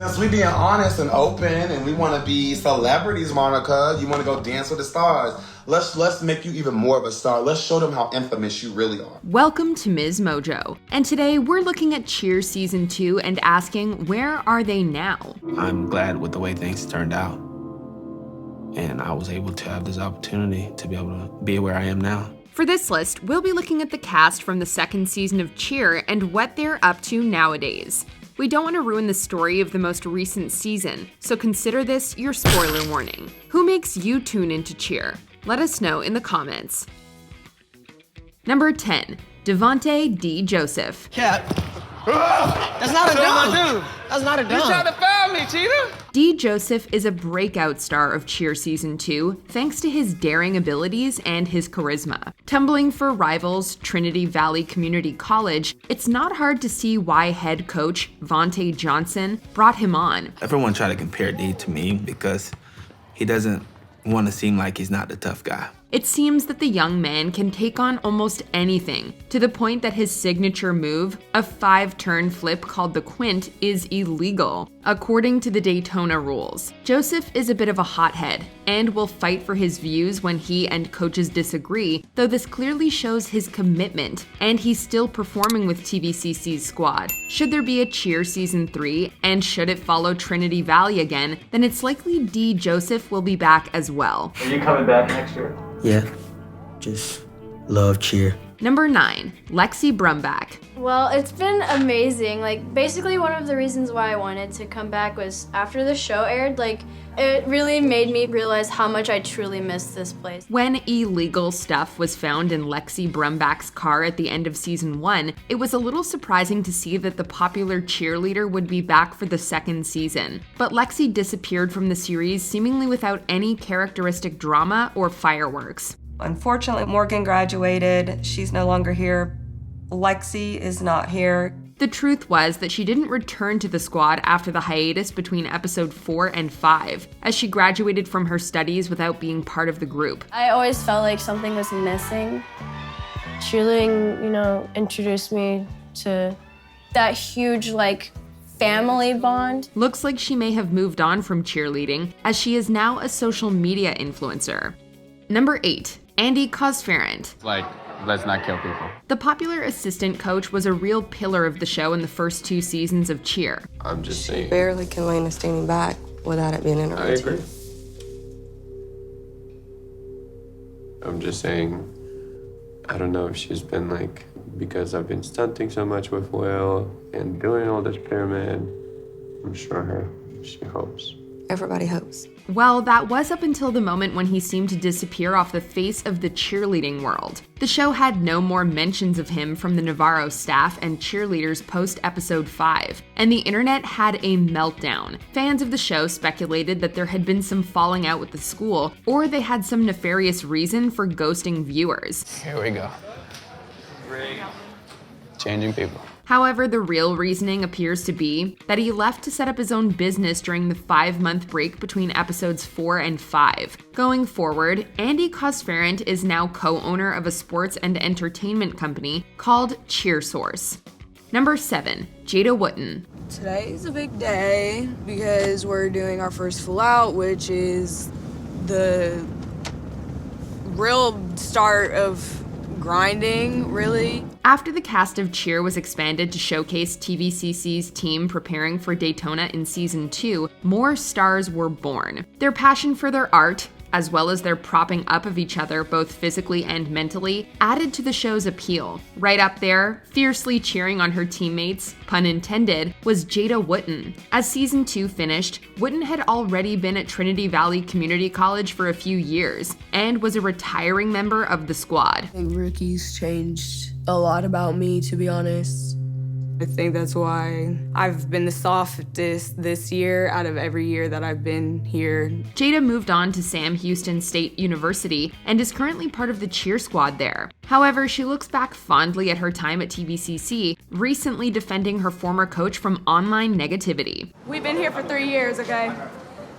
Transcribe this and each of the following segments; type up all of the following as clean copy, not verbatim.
Since we being honest and open and we want to be celebrities, Monica, you want to go dance with the stars. Let's make you even more of a star. Let's show them how infamous you really are. Welcome to MsMojo. And today we're looking at Cheer Season 2 and asking, where are they now? I'm glad with the way things turned out. And I was able to have this opportunity to be able to be where I am now. For this list, we'll be looking at the cast from the second season of Cheer and what they're up to nowadays. We don't want to ruin the story of the most recent season, so consider this your spoiler warning. Who makes you tune into Cheer? Let us know in the comments. Number 10, Devontae D. Joseph. Cat. That's not a dunk. That's not a dunk. You tried to foul me, cheater. D. Joseph is a breakout star of Cheer Season 2 thanks to his daring abilities and his charisma. Tumbling for rivals Trinity Valley Community College, it's not hard to see why head coach Vontae Johnson brought him on. Everyone tried to compare D to me because he doesn't want to seem like he's not the tough guy. It seems that the young man can take on almost anything, to the point that his signature move, a 5-turn flip called the Quint, is illegal, according to the Daytona rules. Joseph is a bit of a hothead, and will fight for his views when he and coaches disagree, though this clearly shows his commitment, and he's still performing with TVCC's squad. Should there be a Cheer Season 3, and should it follow Trinity Valley again, then it's likely D. Joseph will be back as well. Are you coming back next year? Yeah, just love Cheer. Number 9, Lexi Brumback. Well, it's been amazing. Basically one of the reasons why I wanted to come back was after the show aired, it really made me realize how much I truly missed this place. When illegal stuff was found in Lexi Brumback's car at the end of Season 1, it was a little surprising to see that the popular cheerleader would be back for the second season. But Lexi disappeared from the series seemingly without any characteristic drama or fireworks. Unfortunately, Morgan graduated. She's no longer here. Lexi is not here. The truth was that she didn't return to the squad after the hiatus between episode 4 and 5, as she graduated from her studies without being part of the group. I always felt like something was missing. Cheerleading, introduced me to that huge, family bond. Looks like she may have moved on from cheerleading, as she is now a social media influencer. Number 8, Andy Cosferent. Let's not kill people. The popular assistant coach was a real pillar of the show in the first 2 seasons of Cheer. I'm just saying. Barely can lane a standing back without it being in her I routine. agree. I'm just saying, I don't know if she's been because I've been stunting so much with Will and doing all this pyramid, I'm sure she hopes. Everybody hopes. Well, that was up until the moment when he seemed to disappear off the face of the cheerleading world. The show had no more mentions of him from the Navarro staff and cheerleaders post-episode 5, and the internet had a meltdown. Fans of the show speculated that there had been some falling out with the school, or they had some nefarious reason for ghosting viewers. Here we go. Changing people. However, the real reasoning appears to be that he left to set up his own business during the 5-month break between episodes 4 and 5. Going forward, Andy Cosferent is now co-owner of a sports and entertainment company called CheerSource. Number 7, Jada Wooten. Today's a big day because we're doing our first full out, which is the real start of grinding, really. After the cast of Cheer was expanded to showcase TVCC's team preparing for Daytona in Season 2, more stars were born. Their passion for their art, as well as their propping up of each other both physically and mentally, added to the show's appeal. Right up there, fiercely cheering on her teammates, pun intended, was Jada Wooten. As Season 2 finished, Wooten had already been at Trinity Valley Community College for a few years, and was a retiring member of the squad. I think Ricky's changed a lot about me, to be honest. I think that's why I've been the softest this year out of every year that I've been here. Jada moved on to Sam Houston State University and is currently part of the cheer squad there. However, she looks back fondly at her time at TVCC, recently defending her former coach from online negativity. We've been here for 3 years, okay?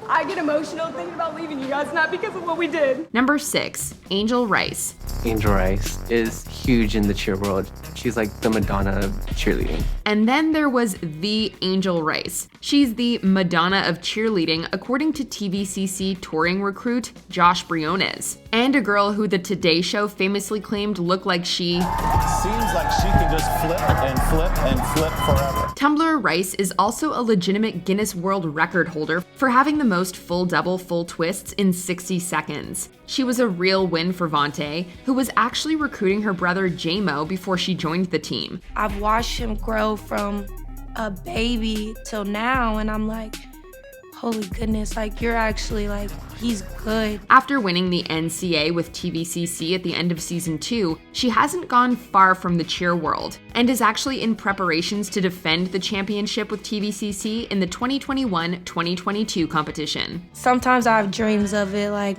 I get emotional thinking about leaving you guys, not because of what we did. Number 6, Angel Rice. Angel Rice is huge in the cheer world. She's like the Madonna of cheerleading. And then there was the Angel Rice. She's the Madonna of cheerleading, according to TVCC touring recruit Josh Briones, and a girl who the Today Show famously claimed looked like she seems like she can just flip and flip and flip forever. Tumblr Rice is also a legitimate Guinness World Record holder for having the most full double full twists in 60 seconds. She was a real win for Vontae, who was actually recruiting her brother J-Mo before she joined the team. I've watched him grow from a baby till now, and I'm like, holy goodness, like you're actually like, he's good. After winning the NCA with TVCC at the end of season 2, she hasn't gone far from the cheer world and is actually in preparations to defend the championship with TVCC in the 2021-2022 competition. Sometimes I have dreams of it, like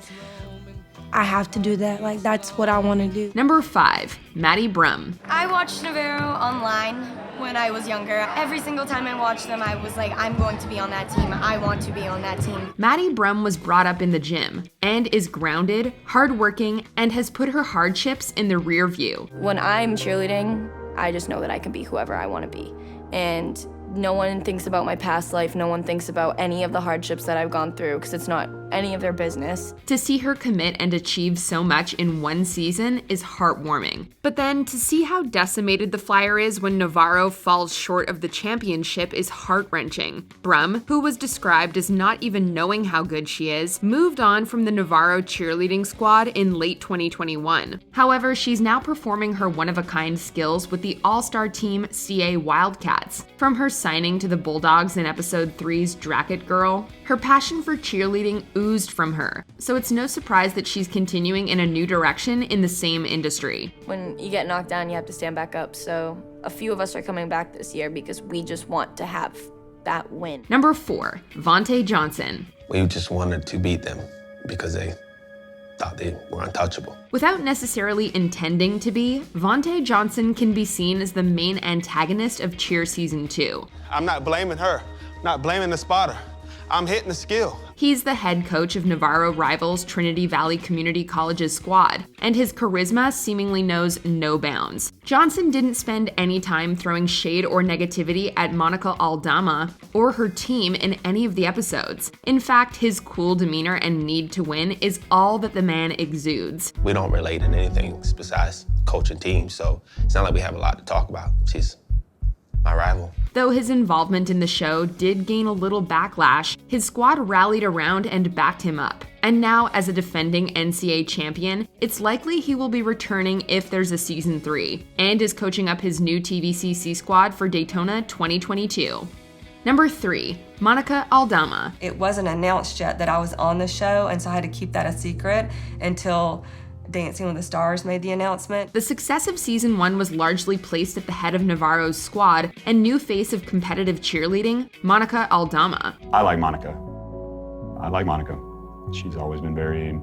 I have to do that, like that's what I want to do. Number 5, Maddy Brum. I watched Navarro online when I was younger. Every single time I watched them, I was like, I'm going to be on that team. I want to be on that team. Maddy Brum was brought up in the gym and is grounded, hardworking, and has put her hardships in the rear view. When I'm cheerleading, I just know that I can be whoever I want to be. And no one thinks about my past life. No one thinks about any of the hardships that I've gone through because it's not any of their business. To see her commit and achieve so much in one season is heartwarming. But then to see how decimated the Flyer is when Navarro falls short of the championship is heart-wrenching. Brum, who was described as not even knowing how good she is, moved on from the Navarro cheerleading squad in late 2021. However, she's now performing her one-of-a-kind skills with the all-star team CA Wildcats. From her signing to the Bulldogs in episode 3's Dracket Girl, her passion for cheerleading oozed from her, so it's no surprise that she's continuing in a new direction in the same industry. When you get knocked down, you have to stand back up, so a few of us are coming back this year because we just want to have that win. Number 4, Vontae Johnson. We just wanted to beat them because they thought they were untouchable. Without necessarily intending to be, Vontae Johnson can be seen as the main antagonist of Cheer Season 2. I'm not blaming her, not blaming the spotter. I'm hitting the skill. He's the head coach of Navarro rivals Trinity Valley Community College's squad, and his charisma seemingly knows no bounds. Johnson didn't spend any time throwing shade or negativity at Monica Aldama or her team in any of the episodes. In fact, his cool demeanor and need to win is all that the man exudes. We don't relate in anything besides coaching teams, so it's not like we have a lot to talk about. She's my rival. Though his involvement in the show did gain a little backlash, his squad rallied around and backed him up. And now, as a defending NCAA champion, it's likely he will be returning if there's a season 3, and is coaching up his new TVCC squad for Daytona 2022. Number 3, Monica Aldama. It wasn't announced yet that I was on the show, and so I had to keep that a secret until Dancing with the Stars made the announcement. The success of season 1 was largely placed at the head of Navarro's squad and new face of competitive cheerleading, Monica Aldama. I like Monica. She's always been very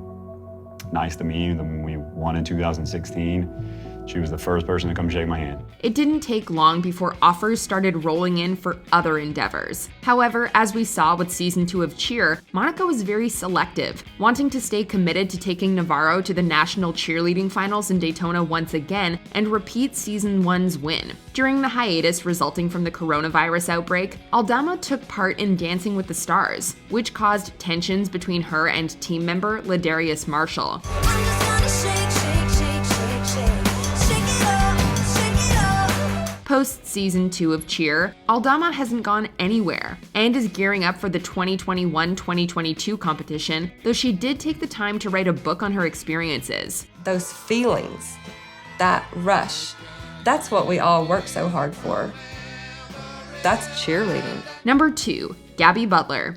nice to me. When we won in 2016, she was the first person to come shake my hand. It didn't take long before offers started rolling in for other endeavors. However, as we saw with season 2 of Cheer, Monica was very selective, wanting to stay committed to taking Navarro to the national cheerleading finals in Daytona once again and repeat season 1's win. During the hiatus resulting from the coronavirus outbreak, Aldama took part in Dancing with the Stars, which caused tensions between her and team member Ladarius Marshall. Post season 2 of Cheer, Aldama hasn't gone anywhere and is gearing up for the 2021-2022 competition, though she did take the time to write a book on her experiences. Those feelings, that rush, that's what we all work so hard for. That's cheerleading. Number 2, Gabi Butler.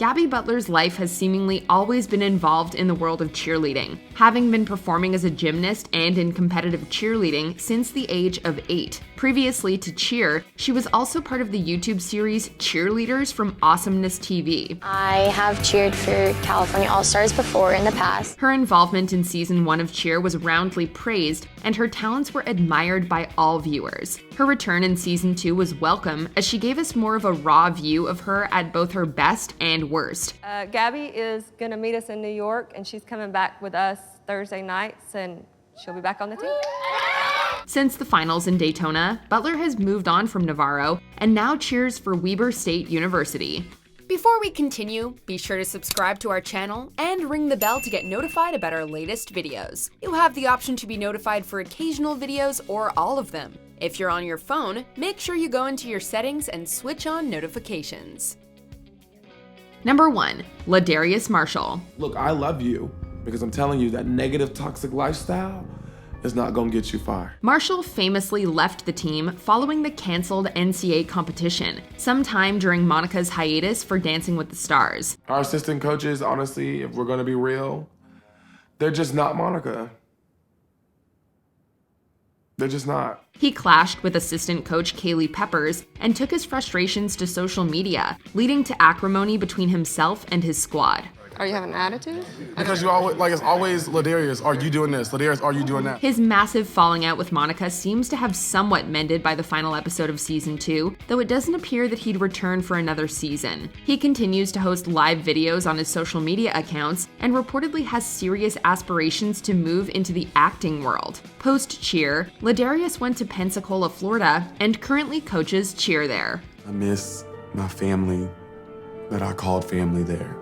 Gabi Butler's life has seemingly always been involved in the world of cheerleading, having been performing as a gymnast and in competitive cheerleading since the age of 8. Previously to Cheer, she was also part of the YouTube series Cheerleaders from Awesomeness TV. I have cheered for California All-Stars before in the past. Her involvement in season 1 of Cheer was roundly praised, and her talents were admired by all viewers. Her return in season 2 was welcome, as she gave us more of a raw view of her at both her best and worst. Gabi is gonna meet us in New York, and she's coming back with us Thursday nights, and she'll be back on the team. Since the finals in Daytona, Butler has moved on from Navarro and now cheers for Weber State University. Before we continue, be sure to subscribe to our channel and ring the bell to get notified about our latest videos. You have the option to be notified for occasional videos or all of them. If you're on your phone, make sure you go into your settings and switch on notifications. Number 1. Ladarius Marshall. Look, I love you because I'm telling you that negative, toxic lifestyle is not gonna get you far. Marshall famously left the team following the canceled NCAA competition, sometime during Monica's hiatus for Dancing with the Stars. Our assistant coaches, honestly, if we're gonna be real, they're just not Monica. They're just not. He clashed with assistant coach Kaylee Peppers and took his frustrations to social media, leading to acrimony between himself and his squad. Are you having an attitude? Because you always, it's always, Ladarius, are you doing this? Ladarius, are you doing that? His massive falling out with Monica seems to have somewhat mended by the final episode of season 2, though it doesn't appear that he'd return for another season. He continues to host live videos on his social media accounts and reportedly has serious aspirations to move into the acting world. Post-Cheer, Ladarius went to Pensacola, Florida, and currently coaches Cheer there. I miss my family that I called family there.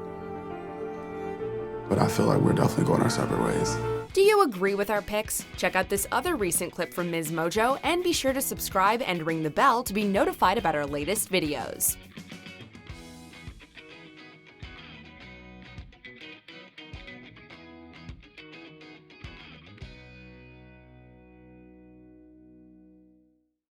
But I feel like we're definitely going our separate ways. Do you agree with our picks? Check out this other recent clip from MsMojo and be sure to subscribe and ring the bell to be notified about our latest videos.